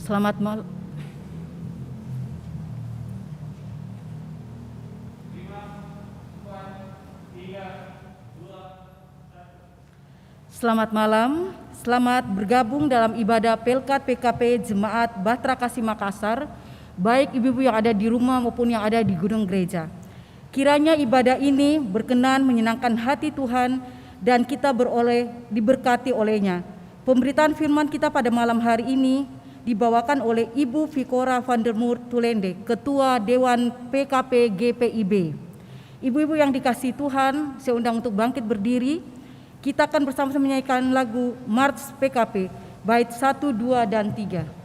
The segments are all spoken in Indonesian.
Selamat malam. Selamat malam, selamat bergabung dalam ibadah Pelkat PKP Jemaat Bahtera Kasih Makassar, baik ibu-ibu yang ada di rumah maupun yang ada di gedung gereja. Kiranya ibadah ini berkenan menyenangkan hati Tuhan dan kita diberkati olehnya. Pemberitaan firman kita pada malam hari ini dibawakan oleh Ibu Vikora van der Moer Tulende, Ketua Dewan PKP GPIB. Ibu-ibu yang dikasihi Tuhan, saya undang untuk bangkit berdiri. Kita akan bersama-sama menyanyikan lagu March PKP, bait 1, 2, dan 3.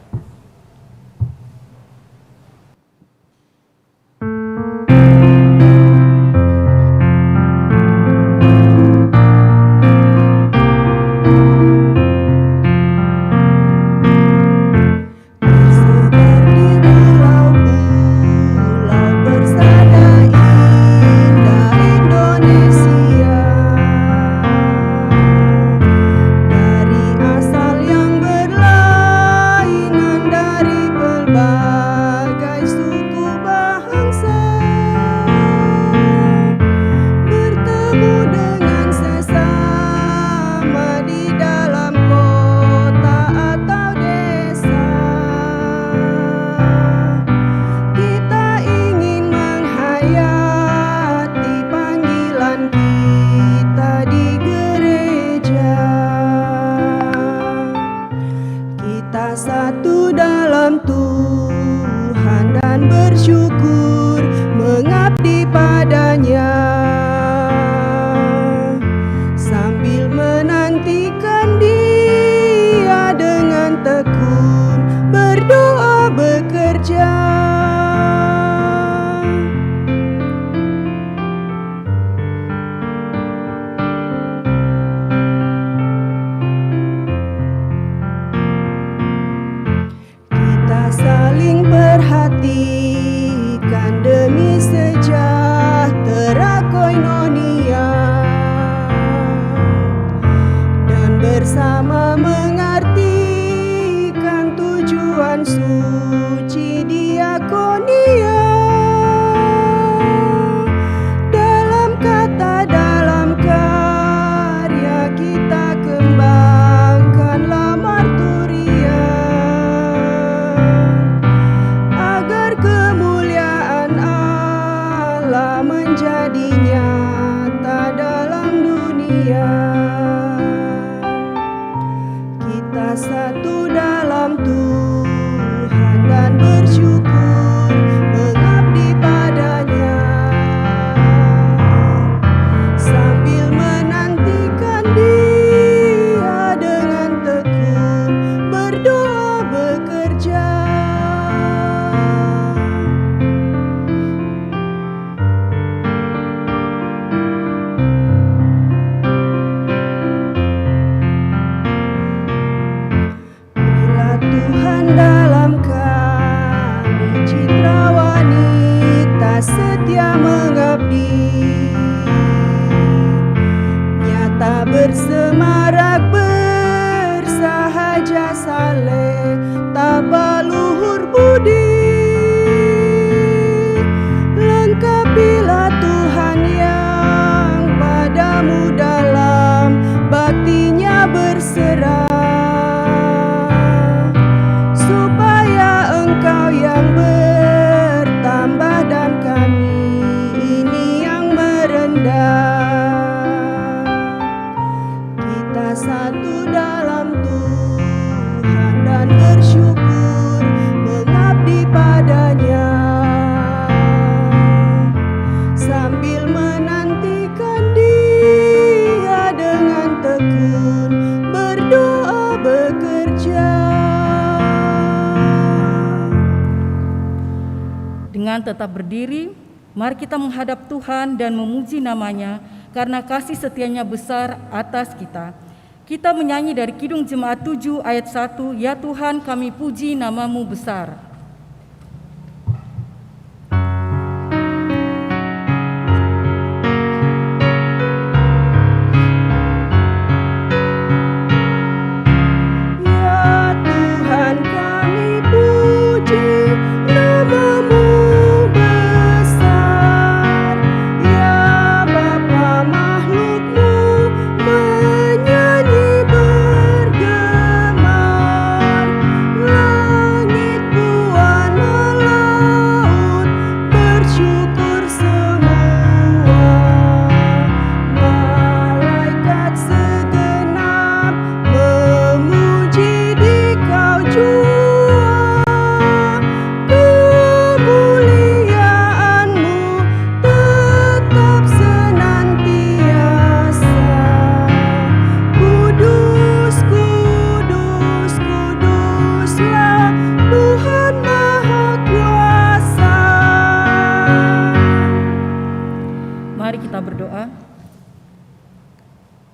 Tetap berdiri, mari kita menghadap Tuhan dan memuji namanya karena kasih setianya besar atas kita. Kita menyanyi dari Kidung Jemaat 7 ayat 1, ya Tuhan kami puji namamu besar. Ya Tuhan kami puji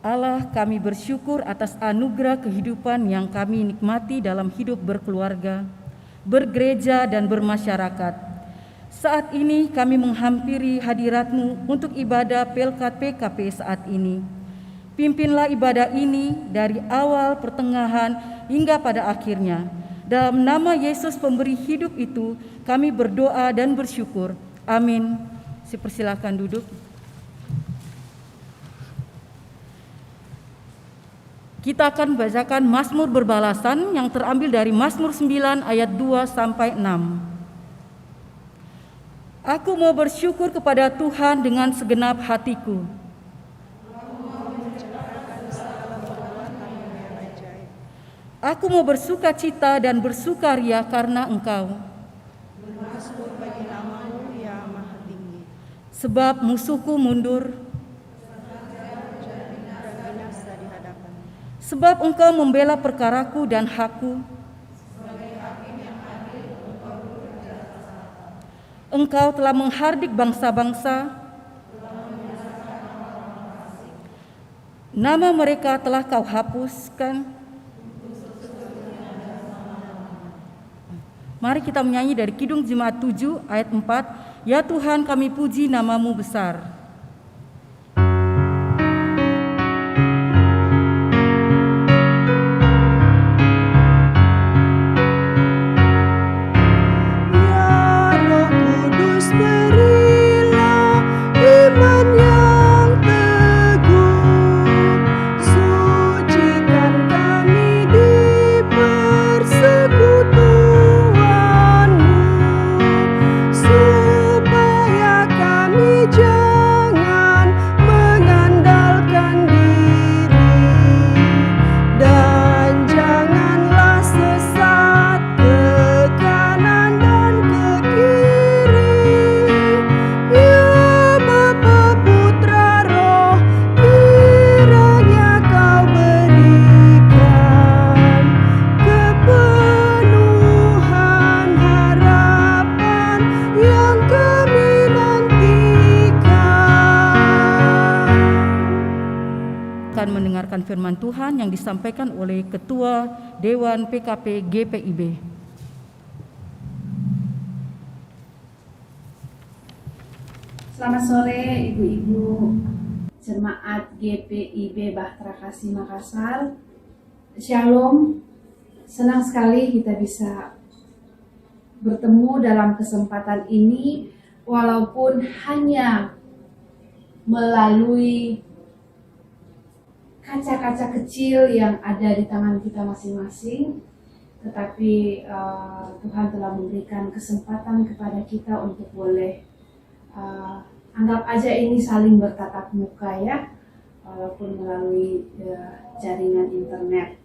Allah, kami bersyukur atas anugerah kehidupan yang kami nikmati dalam hidup berkeluarga, bergereja, dan bermasyarakat. Saat ini kami menghampiri hadirat-Mu untuk ibadah Pelkat PKP saat ini. Pimpinlah ibadah ini dari awal, pertengahan, hingga pada akhirnya. Dalam nama Yesus pemberi hidup itu, kami berdoa dan bersyukur. Amin. Silakan duduk. Kita akan membacakan Mazmur berbalasan yang terambil dari Mazmur 9 ayat 2 sampai 6. Aku mau bersyukur kepada Tuhan dengan segenap hatiku. Aku mau bersuka cita dan bersukaria karena Engkau. Bersyukur bagi nama-Mu yang maha tinggi. Sebab musuhku mundur, sebab Engkau membela perkaraku dan hakku. Engkau telah menghardik bangsa-bangsa, nama mereka telah Kau hapuskan. Mari kita menyanyi dari Kidung Jemaat 7 ayat 4. Ya Tuhan, kami puji nama-Mu besar. Mendengarkan firman Tuhan yang disampaikan oleh Ketua Dewan PKP GPIB. Selamat sore Ibu-Ibu Jemaat GPIB Bahtera Kasih Makassar. Shalom, senang sekali kita bisa bertemu dalam kesempatan ini walaupun hanya melalui kaca-kaca kecil yang ada di tangan kita masing-masing, tetapi Tuhan telah memberikan kesempatan kepada kita untuk boleh anggap aja ini saling bertatap muka ya, walaupun melalui jaringan internet.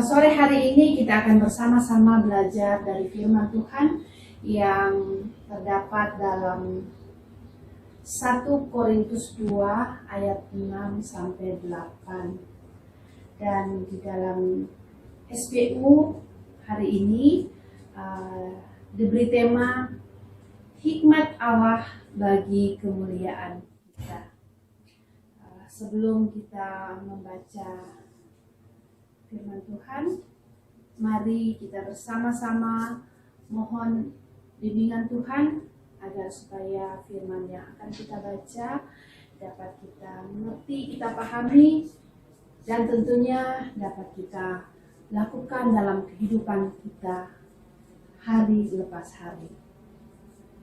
Sore hari ini kita akan bersama-sama belajar dari firman Tuhan yang terdapat dalam 1 Korintus 2 ayat 6 sampai 8. Dan di dalam SBU hari ini diberi tema hikmat Allah bagi kemuliaan kita. Sebelum kita membaca firman Tuhan, mari kita bersama-sama mohon bimbingan Tuhan agar supaya firman yang akan kita baca dapat kita mengerti, kita pahami, dan tentunya dapat kita lakukan dalam kehidupan kita hari lepas hari.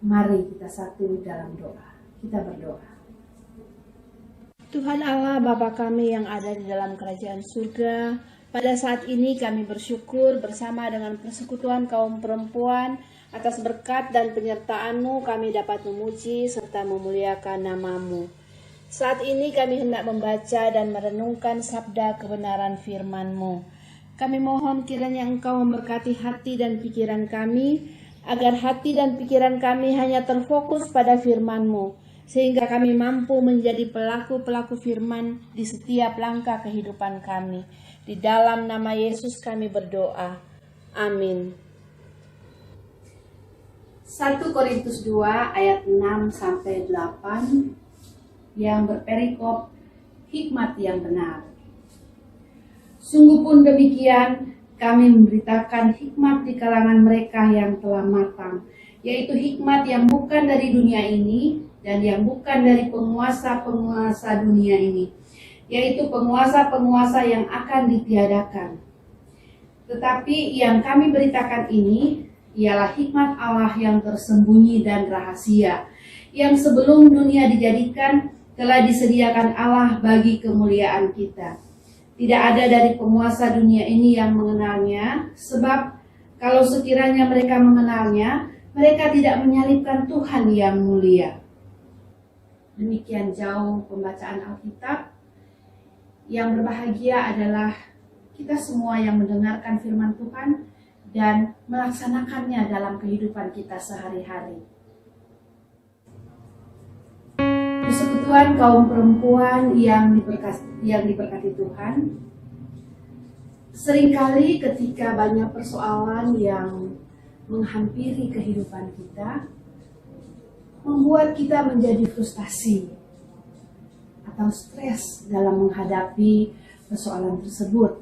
Mari kita satu dalam doa. Kita berdoa. Tuhan Allah, Bapa kami yang ada di dalam kerajaan surga, pada saat ini kami bersyukur bersama dengan persekutuan kaum perempuan atas berkat dan penyertaan-Mu kami dapat memuji serta memuliakan nama-Mu. Saat ini kami hendak membaca dan merenungkan sabda kebenaran firman-Mu. Kami mohon kiranya Engkau memberkati hati dan pikiran kami, agar hati dan pikiran kami hanya terfokus pada firman-Mu, sehingga kami mampu menjadi pelaku-pelaku firman di setiap langkah kehidupan kami. Di dalam nama Yesus kami berdoa. Amin. 1 Korintus 2 ayat 6 sampai 8 yang berperikop, hikmat yang benar. Sungguh pun demikian, kami memberitakan hikmat di kalangan mereka yang telah matang, yaitu hikmat yang bukan dari dunia ini dan yang bukan dari penguasa-penguasa dunia ini, yaitu penguasa-penguasa yang akan ditiadakan. Tetapi yang kami beritakan ini ialah hikmat Allah yang tersembunyi dan rahasia, yang sebelum dunia dijadikan telah disediakan Allah bagi kemuliaan kita. Tidak ada dari penguasa dunia ini yang mengenalnya, sebab kalau sekiranya mereka mengenalnya, mereka tidak menyalibkan Tuhan yang mulia. Demikian jauh pembacaan Alkitab. Yang berbahagia adalah kita semua yang mendengarkan firman Tuhan dan melaksanakannya dalam kehidupan kita sehari-hari. Persekutuan kaum perempuan yang diberkati Tuhan, seringkali ketika banyak persoalan yang menghampiri kehidupan kita, membuat kita menjadi frustasi atau stres dalam menghadapi persoalan tersebut.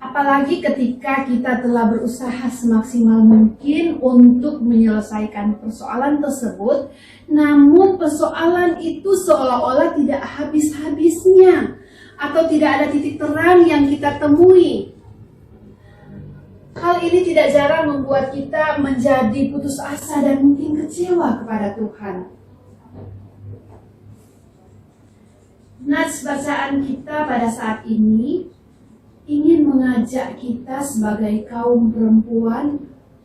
Apalagi ketika kita telah berusaha semaksimal mungkin untuk menyelesaikan persoalan tersebut, namun persoalan itu seolah-olah tidak habis-habisnya atau tidak ada titik terang yang kita temui. Hal ini tidak jarang membuat kita menjadi putus asa dan mungkin kecewa kepada Tuhan. Nats bacaan kita pada saat ini ingin mengajak kita sebagai kaum perempuan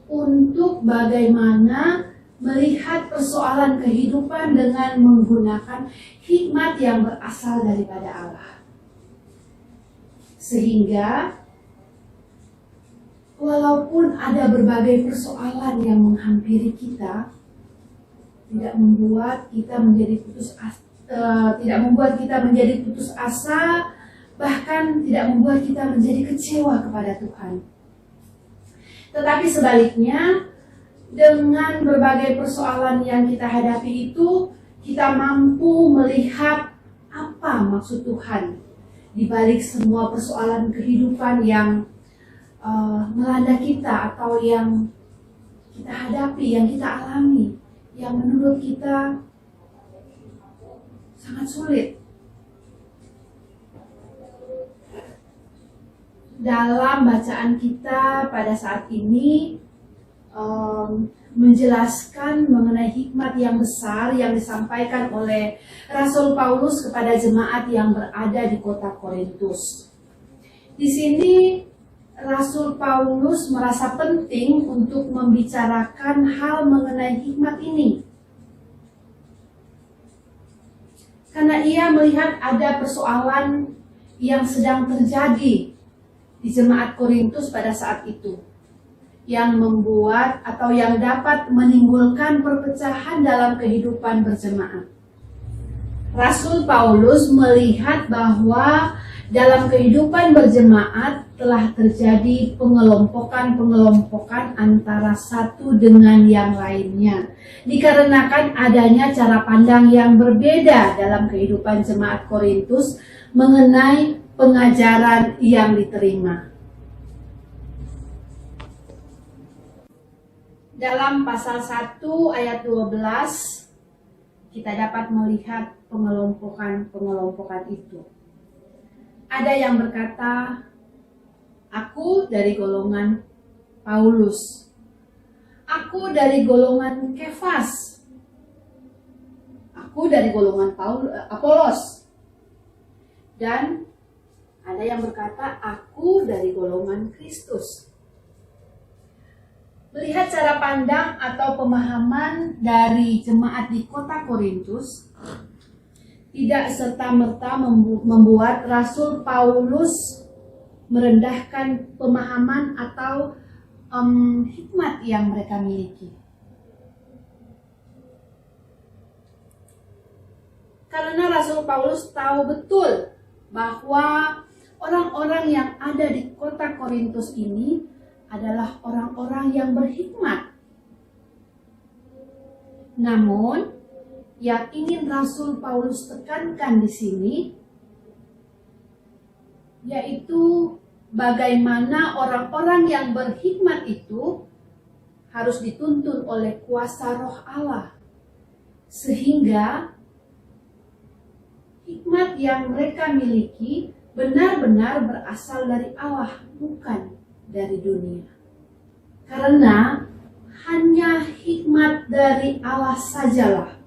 untuk bagaimana melihat persoalan kehidupan dengan menggunakan hikmat yang berasal daripada Allah. Sehingga walaupun ada berbagai persoalan yang menghampiri kita, tidak membuat kita menjadi putus asa, bahkan tidak membuat kita menjadi kecewa kepada Tuhan. Tetapi sebaliknya, dengan berbagai persoalan yang kita hadapi itu, kita mampu melihat apa maksud Tuhan di balik semua persoalan kehidupan yang melanda kita atau yang kita hadapi, yang kita alami, yang menurut kita sangat sulit. Dalam bacaan kita pada saat ini menjelaskan mengenai hikmat yang besar yang disampaikan oleh Rasul Paulus kepada jemaat yang berada di kota Korintus. Di sini Rasul Paulus merasa penting untuk membicarakan hal mengenai hikmat ini. Karena ia melihat ada persoalan yang sedang terjadi di jemaat Korintus pada saat itu, yang membuat atau yang dapat menimbulkan perpecahan dalam kehidupan berjemaat. Rasul Paulus melihat bahwa dalam kehidupan berjemaat telah terjadi pengelompokan antara satu dengan yang lainnya, dikarenakan adanya cara pandang yang berbeda dalam kehidupan jemaat Korintus mengenai pengajaran yang diterima. Dalam pasal 1 ayat 12 kita dapat melihat pengelompokan itu. Ada yang berkata, aku dari golongan Paulus, aku dari golongan Kefas, aku dari golongan Apolos, dan ada yang berkata, aku dari golongan Kristus. Melihat cara pandang atau pemahaman dari jemaat di kota Korintus, tidak serta-merta membuat Rasul Paulus merendahkan pemahaman atau hikmat yang mereka miliki. Karena Rasul Paulus tahu betul bahwa orang-orang yang ada di kota Korintus ini adalah orang-orang yang berhikmat. Namun, yang ingin Rasul Paulus tekankan di sini yaitu bagaimana orang-orang yang berhikmat itu harus dituntun oleh kuasa Roh Allah, sehingga hikmat yang mereka miliki benar-benar berasal dari Allah, bukan dari dunia. Karena hanya hikmat dari Allah sajalah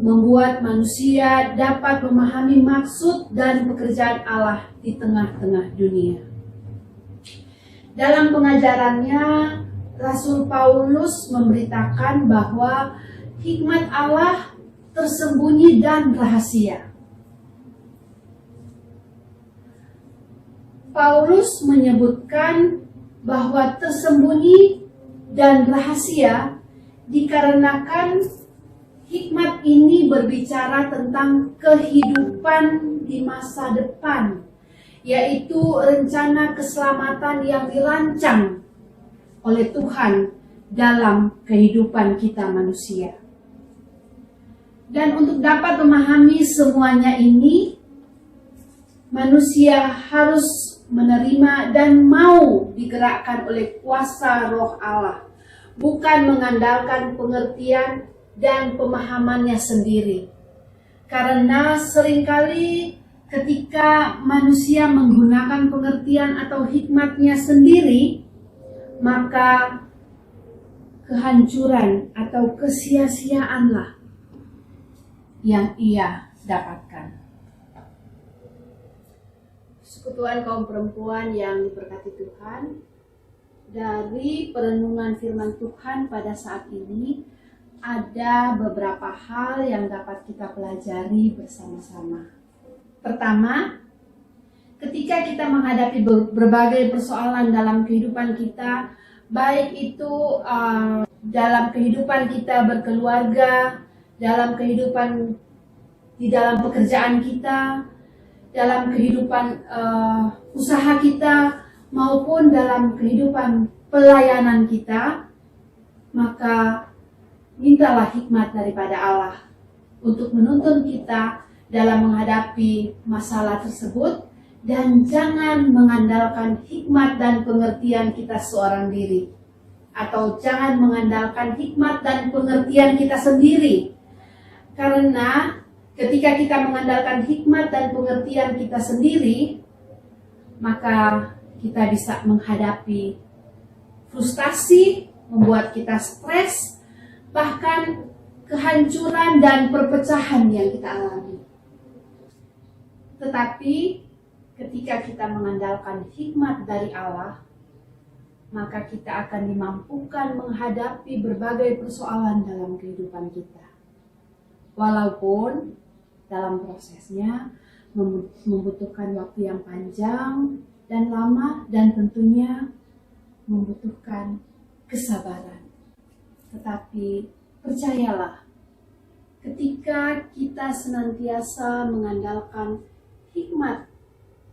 membuat manusia dapat memahami maksud dan pekerjaan Allah di tengah-tengah dunia. Dalam pengajarannya, Rasul Paulus memberitakan bahwa hikmat Allah tersembunyi dan rahasia. Paulus menyebutkan bahwa tersembunyi dan rahasia dikarenakan hikmat ini berbicara tentang kehidupan di masa depan, yaitu rencana keselamatan yang dirancang oleh Tuhan dalam kehidupan kita manusia. Dan untuk dapat memahami semuanya ini, manusia harus menerima dan mau digerakkan oleh kuasa Roh Allah, bukan mengandalkan pengertian dan pemahamannya sendiri. Karena seringkali ketika manusia menggunakan pengertian atau hikmatnya sendiri, maka kehancuran atau kesia-siaanlah yang ia dapatkan. Persekutuan kaum perempuan yang diberkati Tuhan, dari perenungan firman Tuhan pada saat ini ada beberapa hal yang dapat kita pelajari bersama-sama. Pertama, ketika kita menghadapi berbagai persoalan dalam kehidupan kita, baik itu dalam kehidupan kita berkeluarga, dalam kehidupan di dalam pekerjaan kita, dalam kehidupan usaha kita, maupun dalam kehidupan pelayanan kita, maka mintalah hikmat daripada Allah untuk menuntun kita dalam menghadapi masalah tersebut, dan jangan mengandalkan hikmat dan pengertian kita seorang diri, atau jangan mengandalkan hikmat dan pengertian kita sendiri. Karena ketika kita mengandalkan hikmat dan pengertian kita sendiri, maka kita bisa menghadapi frustasi, membuat kita stres, bahkan kehancuran dan perpecahan yang kita alami. Tetapi ketika kita mengandalkan hikmat dari Allah, maka kita akan dimampukan menghadapi berbagai persoalan dalam kehidupan kita. Walaupun dalam prosesnya membutuhkan waktu yang panjang dan lama, dan tentunya membutuhkan kesabaran. Tetapi percayalah, ketika kita senantiasa mengandalkan hikmat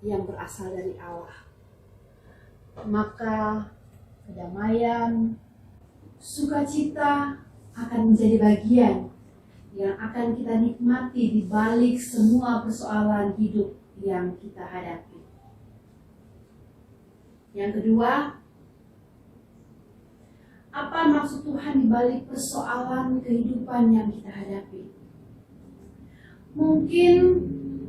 yang berasal dari Allah, maka kedamaian, sukacita akan menjadi bagian yang akan kita nikmati di balik semua persoalan hidup yang kita hadapi. Yang kedua, apa maksud Tuhan di balik persoalan kehidupan yang kita hadapi? Mungkin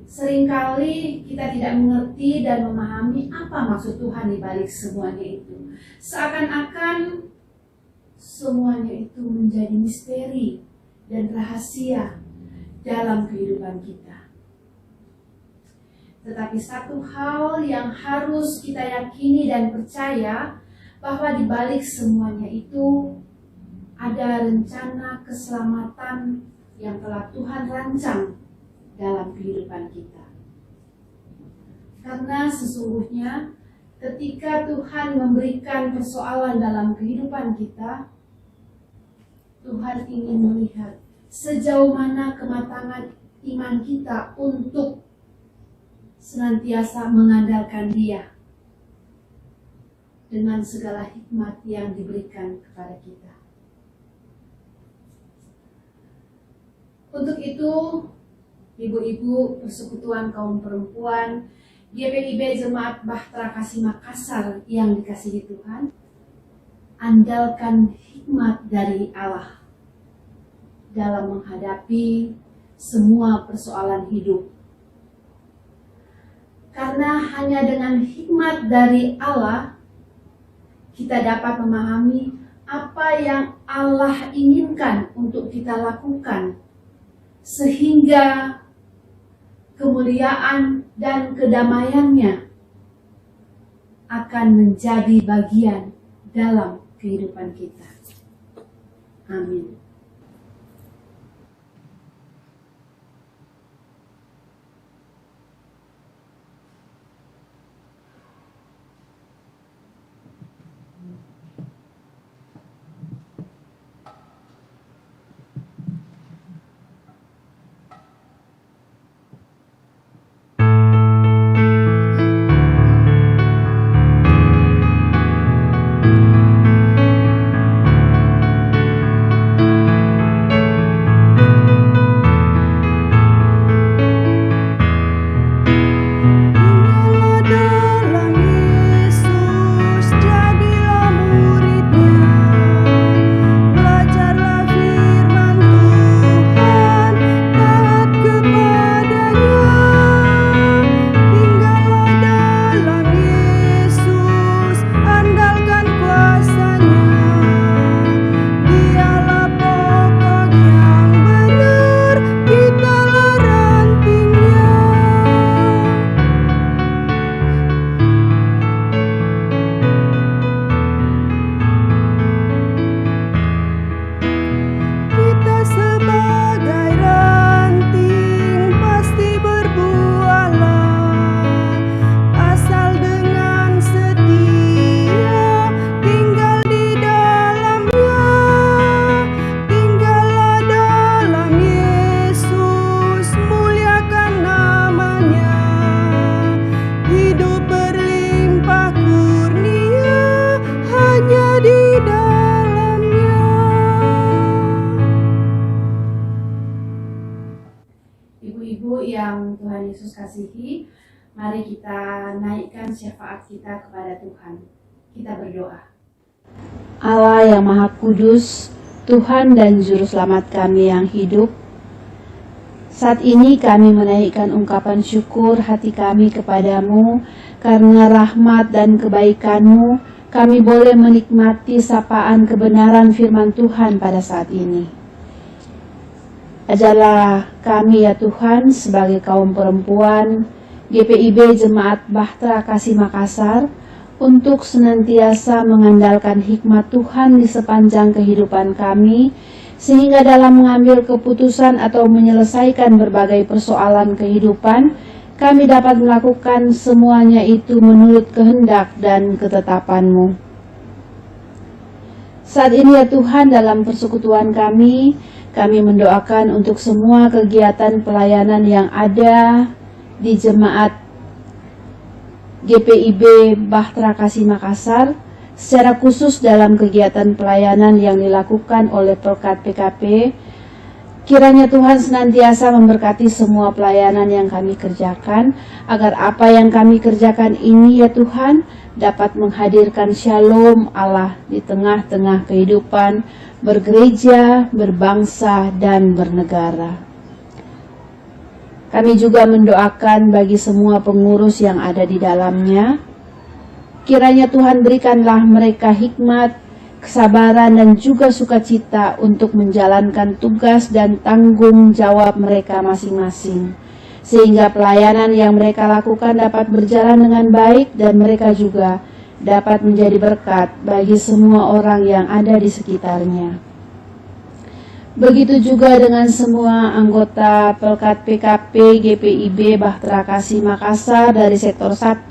seringkali kita tidak mengerti dan memahami apa maksud Tuhan di balik semuanya itu. Seakan-akan semuanya itu menjadi misteri dan rahasia dalam kehidupan kita. Tetapi satu hal yang harus kita yakini dan percaya, bahwa di balik semuanya itu ada rencana keselamatan yang telah Tuhan rancang dalam kehidupan kita. Karena sesungguhnya ketika Tuhan memberikan persoalan dalam kehidupan kita, Tuhan ingin melihat sejauh mana kematangan iman kita untuk senantiasa mengandalkan Dia dengan segala hikmat yang diberikan kepada kita. Untuk itu, Ibu-ibu Persekutuan Kaum Perempuan GPIB Jemaat Bahtera Kasih Makassar yang dikasihi Tuhan, andalkan hikmat dari Allah dalam menghadapi semua persoalan hidup. Karena hanya dengan hikmat dari Allah kita dapat memahami apa yang Allah inginkan untuk kita lakukan, sehingga kemuliaan dan kedamaiannya akan menjadi bagian dalam kehidupan kita. Amin. Ibu-ibu yang Tuhan Yesus kasihi, mari kita naikkan syafaat kita kepada Tuhan. Kita berdoa. Allah yang Maha Kudus, Tuhan dan Juru Selamat kami yang hidup, saat ini kami menaikkan ungkapan syukur hati kami kepadamu, karena rahmat dan kebaikan-Mu, kami boleh menikmati sapaan kebenaran firman Tuhan pada saat ini. Ajarlah kami ya Tuhan sebagai kaum perempuan GPIB Jemaat Bahtera Kasih Makassar untuk senantiasa mengandalkan hikmat Tuhan di sepanjang kehidupan kami, sehingga dalam mengambil keputusan atau menyelesaikan berbagai persoalan kehidupan, kami dapat melakukan semuanya itu menurut kehendak dan ketetapan-Mu. Saat ini ya Tuhan, dalam persekutuan kami mendoakan untuk semua kegiatan pelayanan yang ada di Jemaat GPIB Bahtera Kasih Makassar, secara khusus dalam kegiatan pelayanan yang dilakukan oleh Pelkat PKP. Kiranya Tuhan senantiasa memberkati semua pelayanan yang kami kerjakan, agar apa yang kami kerjakan ini ya Tuhan dapat menghadirkan shalom Allah di tengah-tengah kehidupan bergereja, berbangsa, dan bernegara. Kami juga mendoakan bagi semua pengurus yang ada di dalamnya. Kiranya Tuhan berikanlah mereka hikmat, kesabaran, dan juga sukacita untuk menjalankan tugas dan tanggung jawab mereka masing-masing, sehingga pelayanan yang mereka lakukan dapat berjalan dengan baik dan mereka juga dapat menjadi berkat bagi semua orang yang ada di sekitarnya. Begitu juga dengan semua anggota Pelkat PKP GPIB Bahtera Kasih Makassar dari sektor 1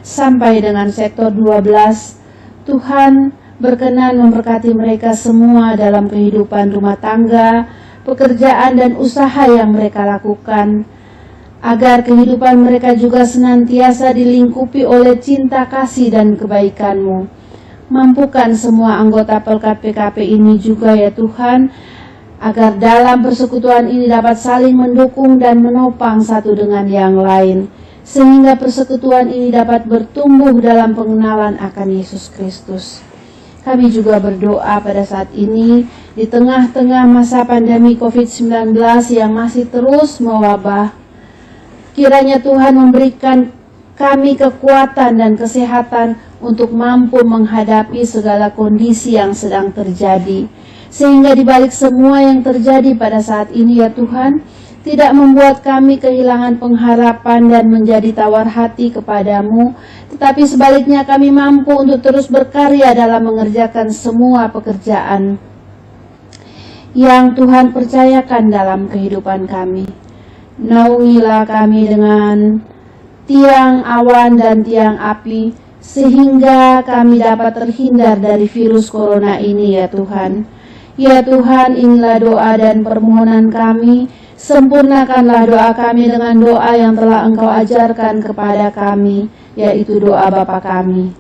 sampai dengan sektor 12. Tuhan berkenan memberkati mereka semua dalam kehidupan rumah tangga, pekerjaan, dan usaha yang mereka lakukan, agar kehidupan mereka juga senantiasa dilingkupi oleh cinta kasih dan kebaikan-Mu. Mampukan semua anggota Pelkat PKP ini juga ya Tuhan, agar dalam persekutuan ini dapat saling mendukung dan menopang satu dengan yang lain, sehingga persekutuan ini dapat bertumbuh dalam pengenalan akan Yesus Kristus. Kami juga berdoa pada saat ini di tengah-tengah masa pandemi COVID-19 yang masih terus mewabah. Kiranya Tuhan memberikan kami kekuatan dan kesehatan untuk mampu menghadapi segala kondisi yang sedang terjadi. Sehingga di balik semua yang terjadi pada saat ini ya Tuhan, tidak membuat kami kehilangan pengharapan dan menjadi tawar hati kepadamu, tetapi sebaliknya kami mampu untuk terus berkarya dalam mengerjakan semua pekerjaan yang Tuhan percayakan dalam kehidupan kami. Naungilah kami dengan tiang awan dan tiang api, sehingga kami dapat terhindar dari virus corona ini ya Tuhan. Ya Tuhan, inilah doa dan permohonan kami. Sempurnakanlah doa kami dengan doa yang telah Engkau ajarkan kepada kami, yaitu doa Bapa kami.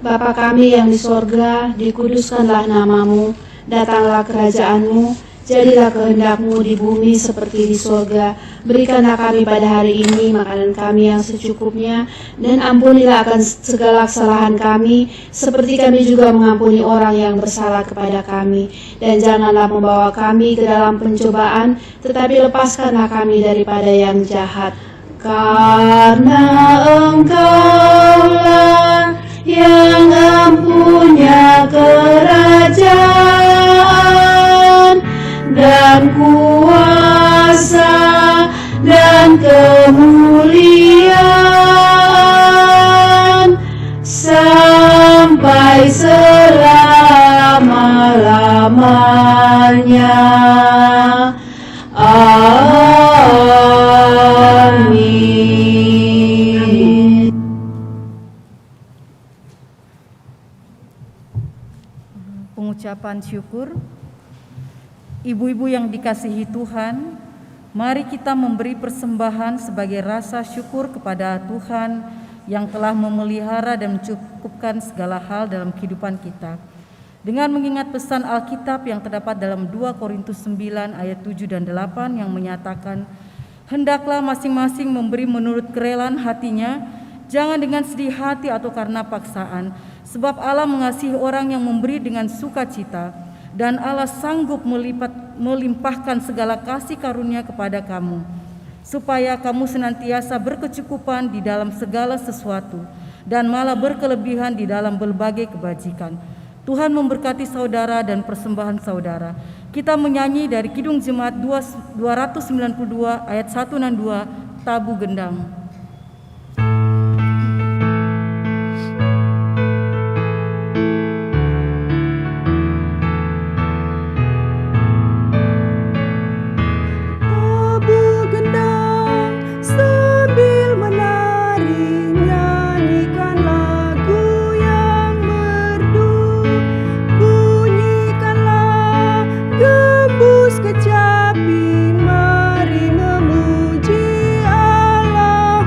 Bapa kami yang di sorga, dikuduskanlah namamu, datanglah kerajaan-Mu, jadilah kehendak-Mu di bumi seperti di sorga. Berikanlah kami pada hari ini makanan kami yang secukupnya, dan ampunilah akan segala kesalahan kami, seperti kami juga mengampuni orang yang bersalah kepada kami. Dan janganlah membawa kami ke dalam pencobaan, tetapi lepaskanlah kami daripada yang jahat. Karena Engkaulah yang empunya kerajaan dan kuasa dan kemuliaan sampai selama-lamanya. Amin. Pengucapan syukur. Ibu-ibu yang dikasihi Tuhan, mari kita memberi persembahan sebagai rasa syukur kepada Tuhan yang telah memelihara dan mencukupkan segala hal dalam kehidupan kita. Dengan mengingat pesan Alkitab yang terdapat dalam 2 Korintus 9 ayat 7 dan 8 yang menyatakan, hendaklah masing-masing memberi menurut kerelaan hatinya, jangan dengan sedih hati atau karena paksaan, sebab Allah mengasihi orang yang memberi dengan sukacita. Dan Allah sanggup melimpahkan segala kasih karunia kepada kamu, supaya kamu senantiasa berkecukupan di dalam segala sesuatu, dan malah berkelebihan di dalam berbagai kebajikan. Tuhan memberkati saudara dan persembahan saudara. Kita menyanyi dari Kidung Jemaat 292 ayat 1 dan 2, Tabu Gendang. Kecapi, mari memuji Allah.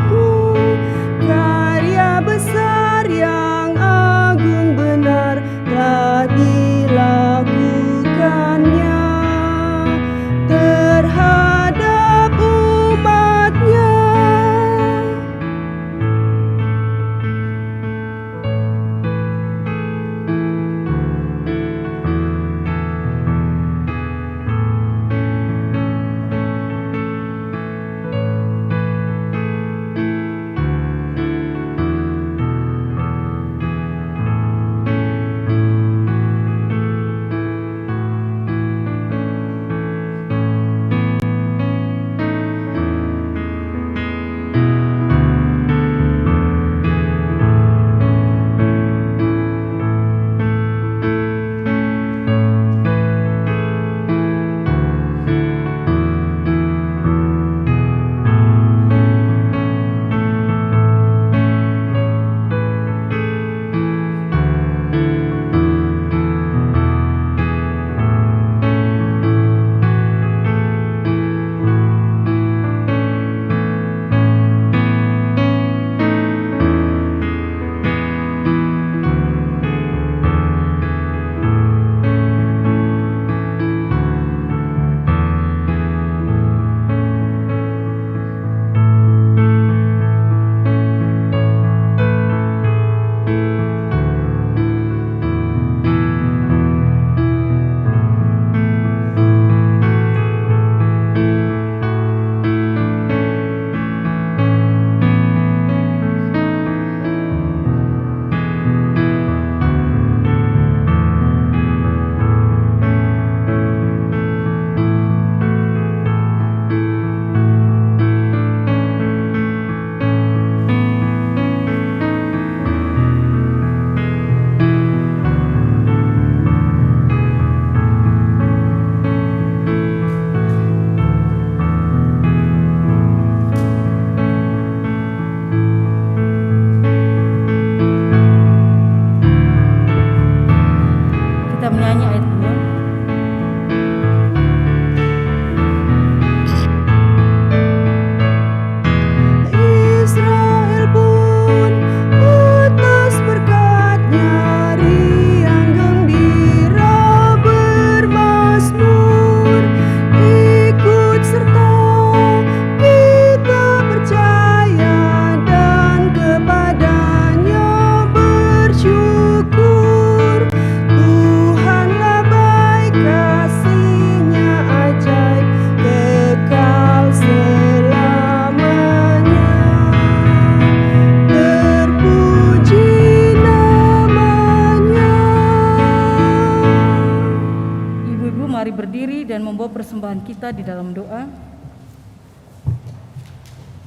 kita di dalam doa.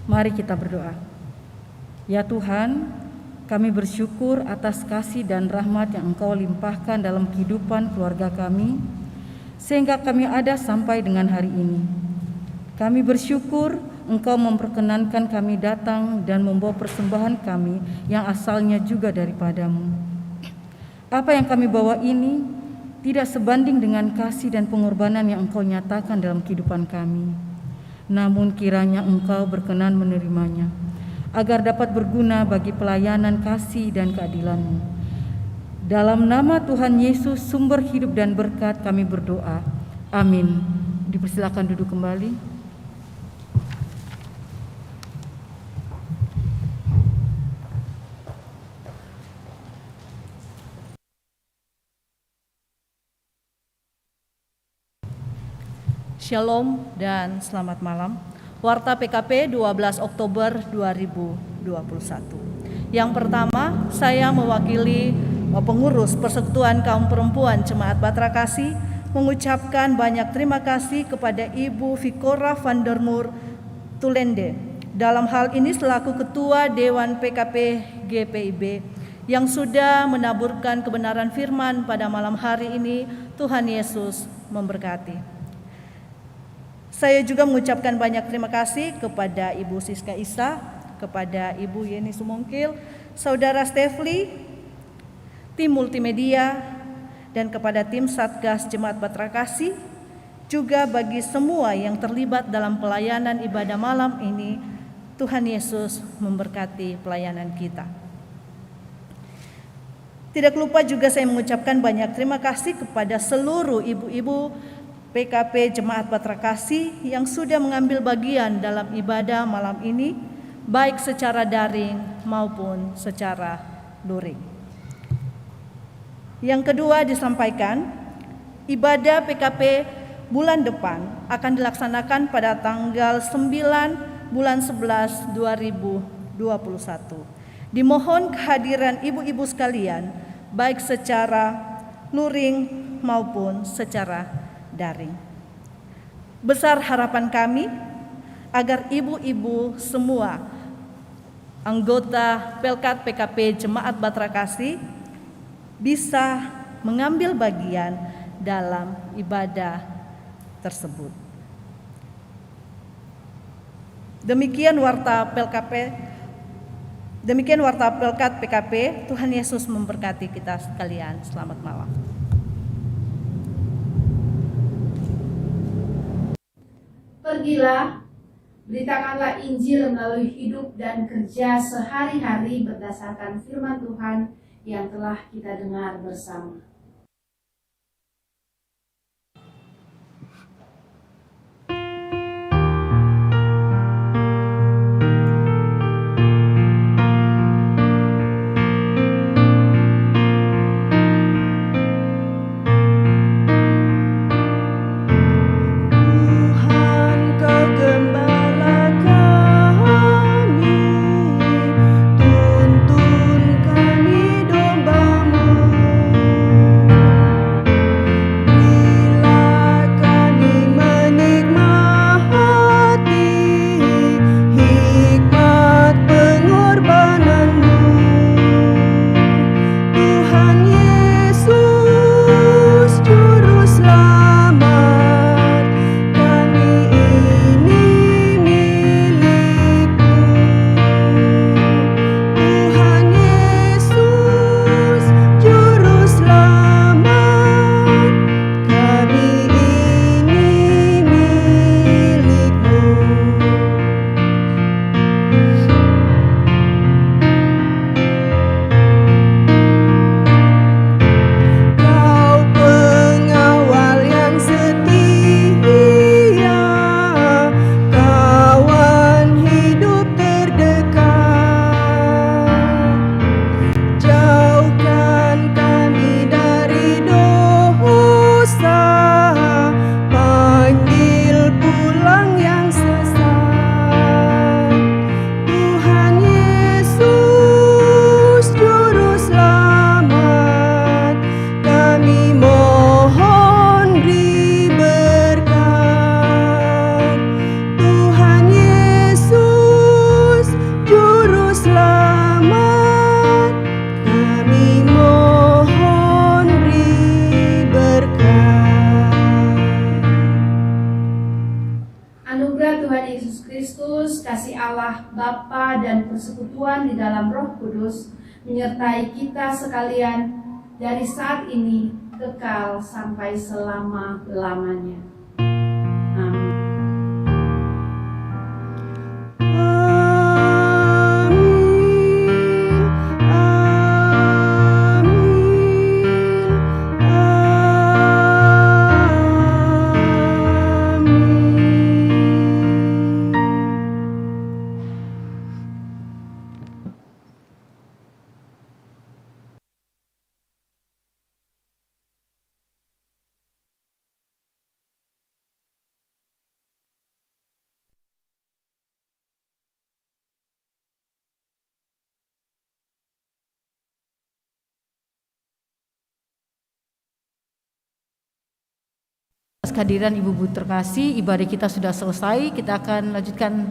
Mari kita berdoa. Ya Tuhan, kami bersyukur atas kasih dan rahmat yang Engkau limpahkan dalam kehidupan keluarga kami, sehingga kami ada sampai dengan hari ini. Kami bersyukur Engkau memperkenankan kami datang dan membawa persembahan kami yang asalnya juga daripadamu. Apa yang kami bawa ini tidak sebanding dengan kasih dan pengorbanan yang Engkau nyatakan dalam kehidupan kami. Namun kiranya Engkau berkenan menerimanya, agar dapat berguna bagi pelayanan kasih dan keadilan-Mu. Dalam nama Tuhan Yesus, sumber hidup dan berkat, kami berdoa. Amin. Dipersilakan duduk kembali. Shalom dan selamat malam. Warta PKP 12 Oktober 2021. Yang pertama, saya mewakili pengurus Persekutuan Kaum Perempuan Jemaat Batra Kasih mengucapkan banyak terima kasih kepada Ibu Vikora van der Moer Tulende dalam hal ini selaku Ketua Dewan PKP GPIB yang sudah menaburkan kebenaran firman pada malam hari ini. Tuhan Yesus memberkati. Saya juga mengucapkan banyak terima kasih kepada Ibu Siska Isa, kepada Ibu Yeni Sumongkil, Saudara Stefli, tim multimedia, dan kepada tim Satgas Jemaat Batra Kasih, juga bagi semua yang terlibat dalam pelayanan ibadah malam ini. Tuhan Yesus memberkati pelayanan kita. Tidak lupa juga saya mengucapkan banyak terima kasih kepada seluruh ibu-ibu PKP Jemaat Batra Kasih yang sudah mengambil bagian dalam ibadah malam ini, baik secara daring maupun secara luring. Yang kedua disampaikan, ibadah PKP bulan depan akan dilaksanakan pada tanggal 9 bulan 11 2021. Dimohon kehadiran ibu-ibu sekalian, baik secara luring maupun secara daring. Besar harapan kami agar ibu-ibu semua anggota Pelkat PKP Jemaat Batra Kasih bisa mengambil bagian dalam ibadah tersebut. Demikian warta Pelkat PKP. Tuhan Yesus memberkati kita sekalian. Selamat malam. Pergilah, beritakanlah Injil melalui hidup dan kerja sehari-hari berdasarkan firman Tuhan yang telah kita dengar bersama. Tuntun kami domba-Mu. Kristus, kasih Allah Bapa dan persekutuan di dalam Roh Kudus menyertai kita sekalian dari saat ini kekal sampai selama-lamanya. Amin. Atas kehadiran Ibu-ibu terkasih, ibadah kita sudah selesai. Kita akan lanjutkan